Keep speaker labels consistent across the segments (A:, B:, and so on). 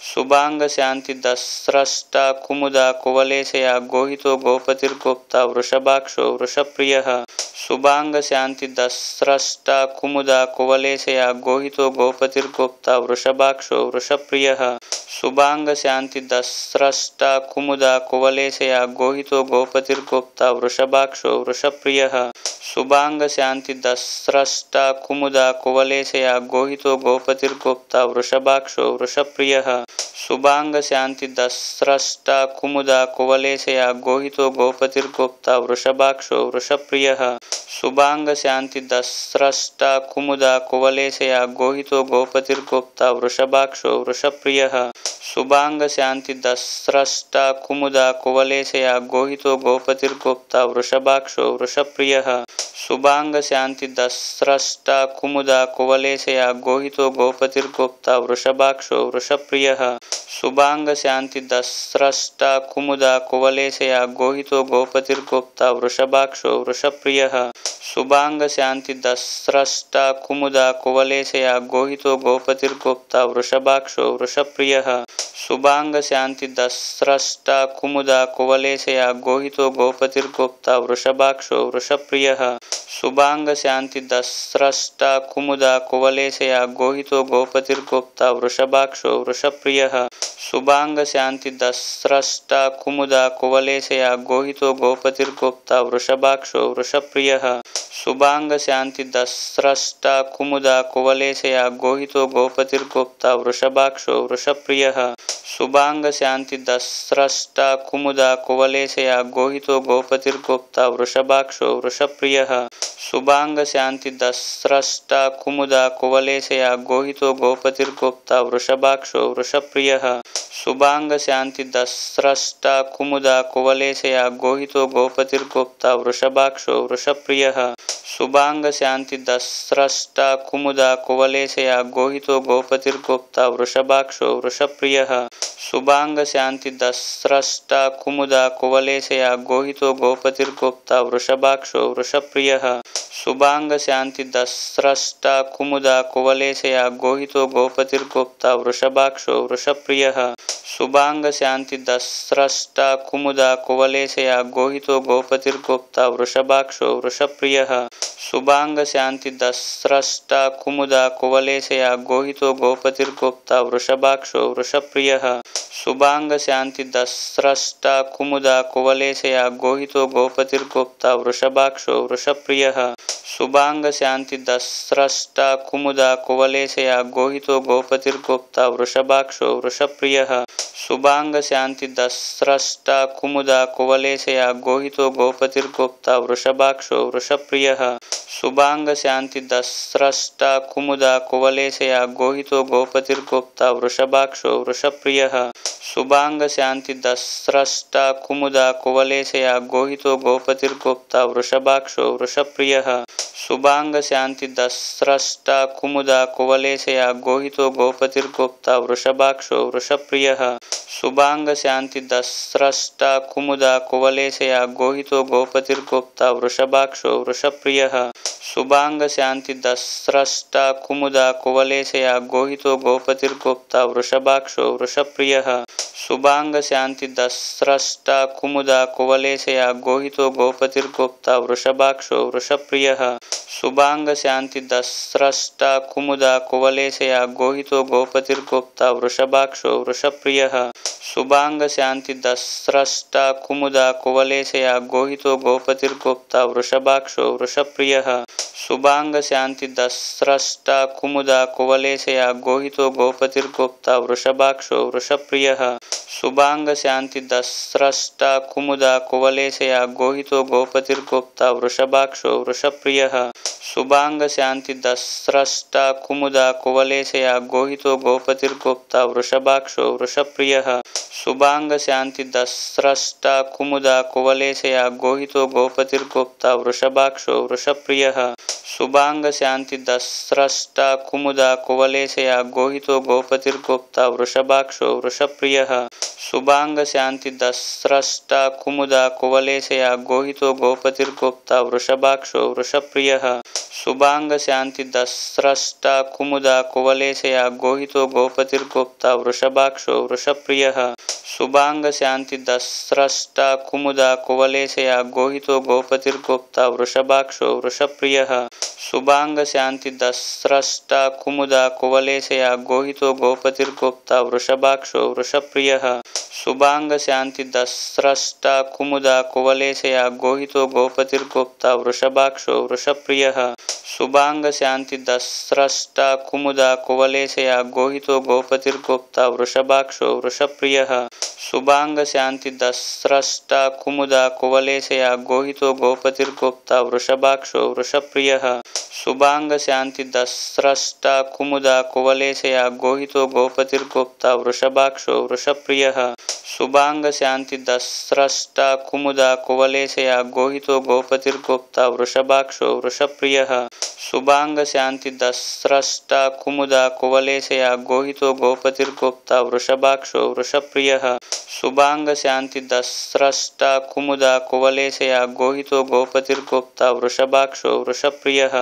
A: Shubhang Shanti दस्रष्टा Kumuda कुवलेशया गोहितो गोपतिर्गोप्ता वृषभाक्षो वृषप्रियः Shubhang Shanti दस्रष्टा Kumuda कुवलेशया गोहितो गोपतिर्गोप्ता वृषभाक्षो वृषप्रियः Shubhang Shanti दस्रष्टा Kumuda कुवलेशया गोहितो गोपतिर्गोप्ता वृषभाक्षो वृषप्रियः Shubhang Shanti दस्रष्टा Kumuda कुवलेशया गोहितो गोपतिर्गोप्ता वृषभाक्षो वृषप्रियः Shubhang Shanti दस्रष्टा Kumuda कुवलेशया गोहितो गोपतिर्गोप्ता वृषभाक्षो वृषप्रियः Shubhang Shanti दस्रष्टा Kumuda कुवलेशया गोहितो गोपतिर्गोप्ता वृषभाक्षो वृषप्रियः Shubhang Shanti दस्रष्टा Kumuda कुवलेशया गोहितो गोपतिर्गोप्ता वृषभाक्षो वृषप्रियः Shubhang Shanti दस्रष्टा Kumuda कुवलेशया गोहितो गोपतिर्गोप्ता वृषभाक्षो वृषप्रियः Shubhang Shanti दस्रष्टा Kumuda कुवलेशया गोहितो गोपतिर्गोप्ता वृषभाक्षो वृषप्रियः Shubhang Shanti दस्रष्टा Kumuda कुवलेशया गोहितो गोपतिर्गोप्ता वृषभाक्षो वृषप्रियः Shubhang Shanti दस्रष्टा Kumuda कुवलेशया गोहितो गोपतिर्गोप्ता वृषभाक्षो वृषप्रियः Shubhang Shanti दस्रष्टा Kumuda कुवलेशया गोहितो गोपतिर्गोप्ता वृषभाक्षो वृषप्रियः Shubhang Shanti दस्रष्टा Kumuda कुवलेशया गोहितो गोपतिर्गोप्ता वृषभाक्षो वृषप्रियः Shubhang Shanti दस्रष्टा Kumuda कुवलेशया गोहितो गोपतिर्गोप्ता वृषभाक्षो वृषप्रियः Shubhang Shanti दस्रष्टा Kumuda कुवलेशया गोहितो गोपतिर्गोप्ता वृषभाक्षो वृषप्रियः Shubhang Shanti दस्रष्टा Kumuda कुवलेशया गोहितो गोपतिर्गोप्ता वृषभाक्षो वृषप्रियः Shubhang Shanti दस्रष्टा Kumuda कुवलेशया गोहितो गोपतिर्गोप्ता वृषभाक्षो वृषप्रियः Shubhang Shanti दस्रष्टा Kumuda कुवलेशया गोहितो गोपतिर्गोप्ता वृषभाक्षो वृषप्रियः Shubhang Shanti दस्रष्टा Kumuda कुवलेशया गोहितो गोपतिर्गोप्ता वृषभाक्षो वृषप्रियः Shubhang Shanti दस्रष्टा Kumuda कुवलेशया गोहितो गोपतिर्गोप्ता वृषभाक्षो वृषप्रियः Shubhang Shanti दस्रष्टा Kumuda कुवलेशया गोहितो गोपतिर्गोप्ता वृषभाक्षो वृषप्रियः Shubhang Shanti दस्रष्टा Kumuda कुवलेशया गोहितो गोपतिर्गोप्ता वृषभाक्षो वृषप्रियः Shubhang Shanti दस्रष्टा Kumuda कुवलेशया गोहितो गोपतिर्गोप्ता वृषभाक्षो वृषप्रियः Shubhang Shanti दस्रष्टा Kumuda कुवलेशया गोहितो गोपतिर्गोप्ता वृषभाक्षो वृषप्रियः Shubhang Shanti दस्रष्टा Kumuda कुवलेशया गोहितो गोपतिर्गोप्ता वृषभाक्षो वृषप्रियः Shubhang Shanti दस्रष्टा Kumuda कुवलेशया गोहितो गोपतिर्गोप्ता वृषभाक्षो वृषप्रियः Shubhang Shanti दस्रष्टा Kumuda कुवलेशया गोहितो गोपतिर्गोप्ता वृषभाक्षो वृषप्रियः Shubhang Shanti दस्रष्टा Kumuda कुवलेशया गोहितो गोपतिर्गोप्ता वृषभाक्षो वृषप्रियः Shubhang Shanti दस्रष्टा Kumuda कुवलेशया गोहितो गोपतिर्गोप्ता वृषभाक्षो वृषप्रियः Shubhang Shanti दस्रष्टा Kumuda कुवलेशया गोहितो गोपतिर्गोप्ता वृषभाक्षो वृषप्रियः Shubhang Shanti दस्रष्टा Kumuda कुवलेशया गोहितो गोपतिर्गोप्ता वृषभाक्षो वृषप्रियः Shubhang Shanti दस्रष्टा Kumuda कुवलेशया गोहितो गोपतिर्गोप्ता वृषभाक्षो वृषप्रियः Shubhang Shanti दस्रष्टा Kumuda कुवलेशया गोहितो गोपतिर्गोप्ता वृषभाक्षो वृषप्रियः Shubhang Shanti दस्रष्टा Kumuda कुवलेशया गोहितो गोपतिर्गोप्ता वृषभाक्षो वृषप्रियः Shubhang Shanti दस्रष्टा Kumuda कुवलेशया गोहितो गोपतिर्गोप्ता वृषभाक्षो वृषप्रियः Shubhang Shanti दस्रष्टा Kumuda कुवलेशया गोहितो गोपतिर्गोप्ता वृषभाक्षो वृषप्रियः Shubhang Shanti दस्रष्टा Kumuda कुवलेशया गोहितो गोपतिर्गोप्ता वृषभाक्षो वृषप्रियः Shubhang Shanti दस्रष्टा Kumuda कुवलेशया गोहितो गोपतिर्गोप्ता वृषभाक्षो वृषप्रियः Shubhang Shanti दस्रष्टा Kumuda कुवलेशया गोहितो गोपतिर्गोप्ता वृषभाक्षो वृषप्रियः Shubhang Shanti दस्रष्टा Kumuda कुवलेशया गोहितो गोपतिर्गोप्ता वृषभाक्षो वृषप्रियः Shubhang Shanti दस्रष्टा Kumuda कुवलेशया गोहितो गोपतिर्गोप्ता वृषभाक्षो वृषप्रियः Shubhang Shanti दस्रष्टा Kumuda कुवलेशया गोहितो गोपतिर्गोप्ता वृषभाक्षो वृषप्रियः Shubhang Shanti दस्रष्टा Kumuda कुवलेशया गोहितो गोपतिर्गोप्ता वृषभाक्षो वृषप्रियः Shubhang Shanti दस्रष्टा Kumuda कुवलेशया गोहितो गोपतिर्गोप्ता वृषभाक्षो वृषप्रियः Shubhang Shanti दस्रष्टा Kumuda कुवलेशया गोहितो गोपतिर्गोप्ता वृषभाक्षो वृषप्रियः Shubhang Shanti दस्रष्टा Kumuda कुवलेशया गोहितो गोपतिर्गोप्ता वृषभाक्षो वृषप्रियः Shubhang Shanti दस्रष्टा Kumuda कुवलेशया गोहितो गोपतिर्गोप्ता वृषभाक्षो वृषप्रियः Shubhang Shanti दस्रष्टा Kumuda कुवलेशया गोहितो गोपतिर्गोप्ता वृषभाक्षो वृषप्रियः Shubhang Shanti दस्रष्टा Kumuda कुवलेशया गोहितो गोपतिर्गोप्ता वृषभाक्षो वृषप्रियः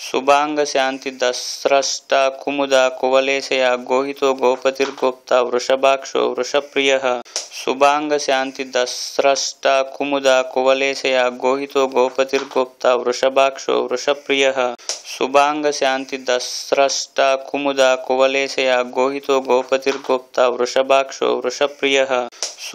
A: Shubhang Shanti दस्रष्टा Kumuda कुवलेशया गोहितो गोपतिर्गोप्ता वृषभाक्षो वृषप्रियः Shubhang Shanti दस्रष्टा Kumuda कुवलेशया गोहितो गोपतिर्गोप्ता वृषभाक्षो वृषप्रियः Shubhang Shanti दस्रष्टा Kumuda कुवलेशया गोहितो गोपतिर्गोप्ता वृषभाक्षो वृषप्रियः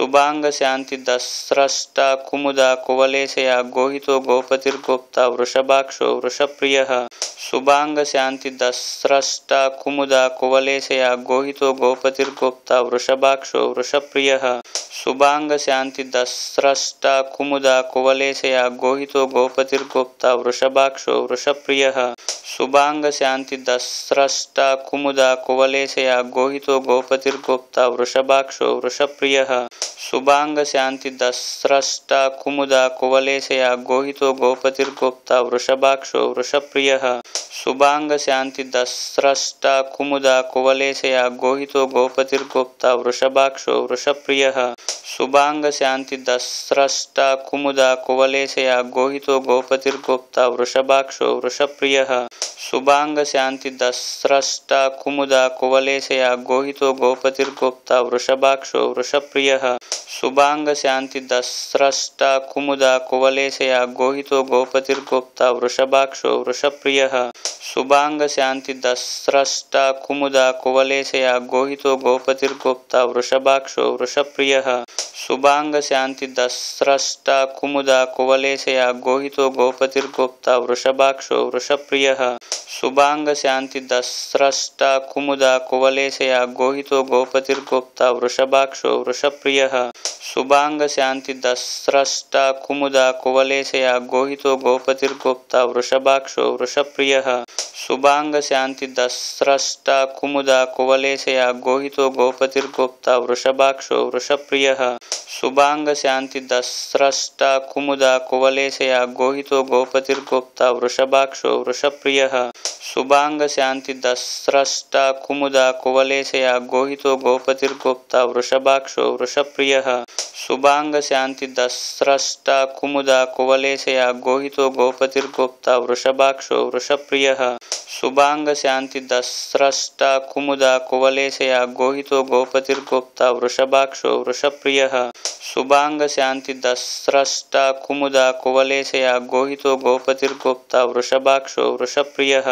A: Shubhang Shanti दस्रष्टा Kumuda कुवलेशया गोहितो गोपतिर्गोप्ता वृषभाक्षो वृषप्रियः Shubhang Shanti दस्रष्टा Kumuda कुवलेशया गोहितो गोपतिर्गोप्ता वृषभाक्षो वृषप्रियः Shubhang Shanti दस्रष्टा Kumuda कुवलेशया गोहितो गोपतिर्गोप्ता वृषभाक्षो वृषप्रियः Shubhang Shanti दस्रष्टा Kumuda कुवलेशया गोहितो गोपतिर्गोप्ता वृषभाक्षो वृषप्रियः Shubhang Shanti दस्रष्टा Kumuda कुवलेशया गोहितो गोपतिर्गोप्ता वृषभाक्षो वृषप्रियः Shubhang Shanti दस्रष्टा Kumuda कुवलेशया गोहितो गोपतिर्गोप्ता वृषभाक्षो वृषप्रियः Shubhang Shanti दस्रष्टा Kumuda कुवलेशया गोहितो गोपतिर्गोप्ता वृषभाक्षो वृषप्रियः Shubhang Shanti दस्रष्टा Kumuda कुवलेशया गोहितो गोपतिर्गोप्ता वृषभाक्षो वृषप्रियः Shubhang Shanti दस्रष्टा Kumuda कुवलेशया गोहितो गोपतिर्गोप्ता वृषभाक्षो वृषप्रियः Shubhang Shanti दस्रष्टा Kumuda कुवलेशया गोहितो गोपतिर्गोप्ता वृषभाक्षो वृषप्रियः Shubhang Shanti दस्रष्टा Kumuda कुवलेशया गोहितो गोपतिर्गोप्ता वृषभाक्षो वृषप्रियः Shubhang Shanti दस्रष्टा Kumuda कुवलेशया गोहितो गोपतिर्गोप्ता वृषभाक्षो वृषप्रियः Shubhang Shanti दस्रष्टा Kumuda कुवलेशया गोहितो गोपतिर्गोप्ता वृषभाक्षो वृषप्रियः Shubhang Shanti दस्रष्टा Kumuda कुवलेशया गोहितो गोपतिर्गोप्ता वृषभाक्षो वृषप्रियः Shubhang Shanti दस्रष्टा Kumuda कुवलेशया गोहितो गोपतिर्गोप्ता वृषभाक्षो वृषप्रियः Shubhang Shanti दस्रष्टा Kumuda कुवलेशया गोहितो गोपतिर्गोप्ता वृषभाक्षो वृषप्रियः Shubhang Shanti दस्रष्टा Kumuda कुवलेशया गोहितो गोपतिर्गोप्ता वृषभाक्षो वृषप्रियः Shubhang Shanti दस्रष्टा Kumuda कुवलेशया गोहितो गोपतिर्गोप्ता वृषभाक्षो वृषप्रियः Shubhang Shanti दस्रष्टा Kumuda कुवलेशया गोहितो गोपतिर्गोप्ता वृषभाक्षो वृषप्रियः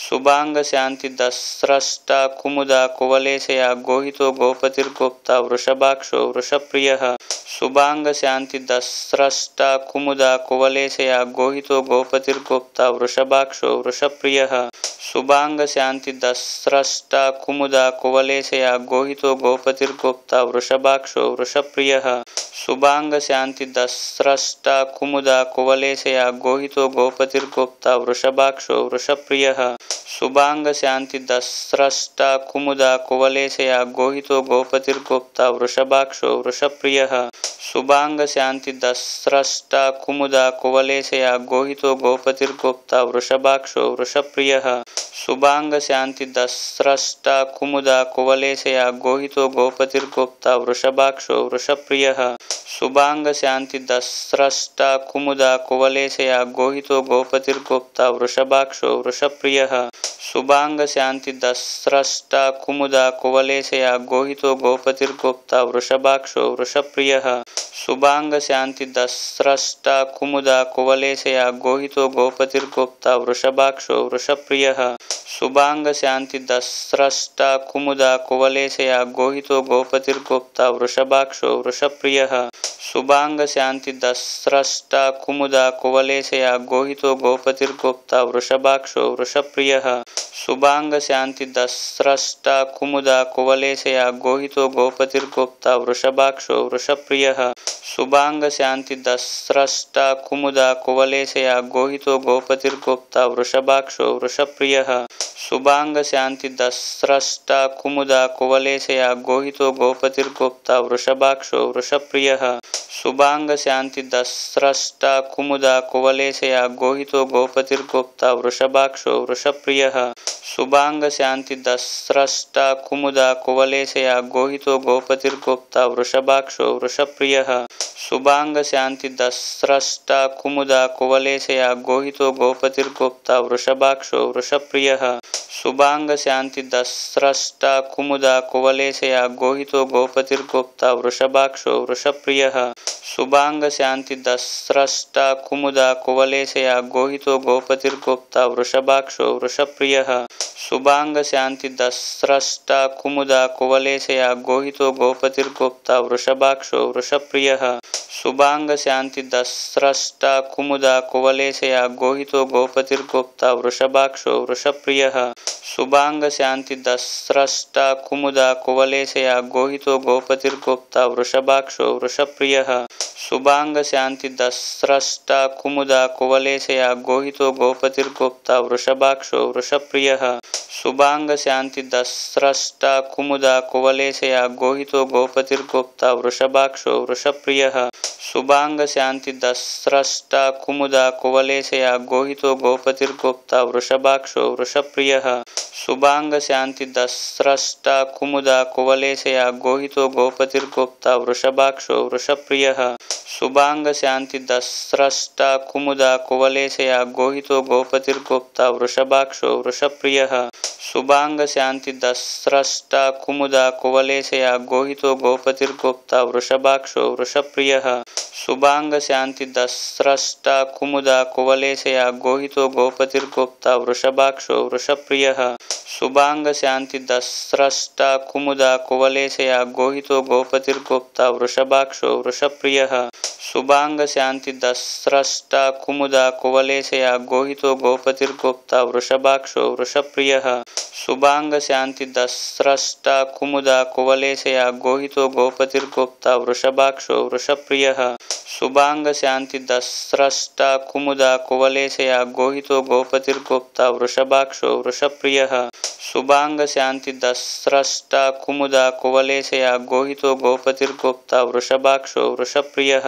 A: Shubhang Shanti दस्रष्टा Kumuda कुवलेशया गोहितो गोपतिर्गोप्ता वृषभाक्षो वृषप्रियः Shubhang Shanti दस्रष्टा Kumuda कुवलेशया गोहितो गोपतिर्गोप्ता वृषभाक्षो वृषप्रियः Shubhang Shanti दस्रष्टा Kumuda कुवलेशया गोहितो गोपतिर्गोप्ता वृषभाक्षो वृषप्रियः Shubhang Shanti दस्रष्टा Kumuda कुवलेशया गोहितो गोपतिर्गोप्ता वृषभाक्षो वृषप्रियः Shubhang Shanti दस्रष्टा Kumuda कुवलेशया गोहितो गोपतिर्गोप्ता वृषभाक्षो वृषप्रियः सुबांगशान्तिदस्रष्टा Kumuda कुवलेशया गोहितो गोपतिर्गोप्ता वृषभाक्षो वृषप्रियः सुबांगशान्तिदस्रष्टा Kumuda कुवलेशया गोहितो गोपतिर्गोप्ता वृषभाक्षो वृषप्रियः सुबांगशान्तिदस्रष्टा Kumuda कुवलेशया गोहितो गोपतिर्गोप्ता वृषभाक्षो वृषप्रियः सुबांगशान्तिदस्रष्टा Kumuda कुवलेशया गोहितो गोपतिर्गोप्ता वृषभाक्षो वृषप्रियः सुबांगशान्तिदस्रष्टा Kumuda कुवलेशया गोहितो गोपतिर्गोप्ता वृषभाक्षो वृषप्रियः सुबांगशान्तिदस्रष्टा Kumuda कुवलेशया गोहितो गोपतिर्गोप्ता वृषभाक्षो वृषप्रियः सुबांगशान्तिदस्रष्टा Kumuda कुवलेशया गोहितो गोपतिर्गोप्ता वृषभाक्षो वृषप्रियः सुबांगशान्तिदस्रष्टा Kumuda कुवलेशया गोहितो गोपतिर्गोप्ता वृषभाक्षो वृषप्रियः सुबांगशान्तिदस्रष्टा Kumuda कुवलेशया गोहितो गोपतिर्गोप्ता वृषभाक्षो वृषप्रियः सुबांगशान्तिदस्रष्टा Kumuda कुवलेशया गोहितो गोपतिर्गोप्ता वृषभाक्षो वृषप्रियः सुबांगशान्तिदस्रष्टा Kumuda कुवलेशया गोहितो गोपतिर्गोप्ता वृषभाक्षो वृषप्रियः सुबांगशान्तिदस्रष्टा Kumuda कुवलेशया गोहितो गोपतिर्गोप्ता वृषभाक्षो वृषप्रियः सुबांगशान्तिदस्रष्टा Kumuda कुवलेशया गोहितो गोपतिर्गोप्ता वृषभाक्षो वृषप्रियः सुबांगशान्तिदस्रष्टा Kumuda कुवलेशया गोहितो गोपतिर्गोप्ता वृषभाक्षो वृषप्रियः सुबांगशान्तिदस्रष्टा Kumuda कुवलेशया गोहितो गोपतिर्गोप्ता वृषभाक्षो वृषप्रियः सुबांगशान्तिदस्रष्टा Kumuda कुवलेशया गोहितो गोपतिर्गोप्ता वृषभाक्षो वृषप्रियः सुबांगशान्तिदस्रष्टा Kumuda कुवलेशया गोहितो गोपतिर्गोप्ता वृषभाक्षो वृषप्रियः सुबांगशान्तिदस्रष्टा Kumuda कुवलेशया गोहितो गोपतिर्गोप्ता वृषभाक्षो वृषप्रियः सुबांगशान्तिदस्रष्टा Kumuda कुवलेशया गोहितो गोपतिर्गोप्ता वृषभाक्षो वृषप्रियः सुबांगशान्तिदस्रष्टा Kumuda कुवलेशया गोहितो गोपतिर्गोप्ता वृषभाक्षो वृषप्रियः सुबांगशान्तिदस्रष्टा Kumuda कुवलेशया गोहितो गोपतिर्गोप्ता वृषभाक्षो वृषप्रियः सुबांगशान्तिदस्रष्टा Kumuda कुवलेशया गोहितो गोपतिर्गोप्ता वृषभाक्षो वृषप्रियः सुबांगशान्तिदस्रष्टा Kumuda कुवलेशया गोहितो गोपतिर्गोप्ता वृषभाक्षो वृषप्रियः सुबांगशान्तिदस्रष्टा Kumuda कुवलेशया गोहितो गोपतिर्गोप्ता वृषभाक्षो वृषप्रियः सुबांगशान्तिदस्रष्टा Kumuda कुवलेशया गोहितो गोपतिर्गोप्ता वृषभाक्षो वृषप्रियः सुबांगशान्तिदस्रष्टा Kumuda कुवलेशया गोहितो गोपतिर्गोप्ता वृषभाक्षो वृषप्रियः सुबांगशान्तिदस्रष्टा Kumuda कुवलेशया गोहितो गोपतिर्गोप्ता वृषभाक्षो वृषप्रियः सुबांगशान्तिदस्रष्टा Kumuda कुवलेशया गोहितो गोपतिर्गोप्ता वृषभाक्षो वृषप्रियः सुबांगशान्तिदस्रष्टा Kumuda कुवलेशया गोहितो गोपतिर्गोप्ता वृषभाक्षो वृषप्रियः सुबांगशान्तिदस्रष्टा Kumuda कुवलेशया गोहितो गोपतिर्गोप्ता वृषभाक्षो वृषप्रियः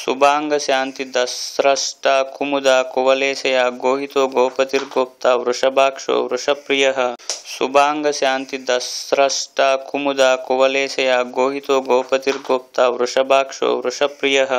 A: सुबांगशान्तिदस्रष्टा Kumuda कुवलेशया गोहितो गोपतिर्गोप्ता वृषभाक्षो वृषप्रियः सुबांगशान्तिदस्रष्टा Kumuda कुवलेशया गोहितो गोपतिर्गोप्ता वृषभाक्षो वृषप्रियः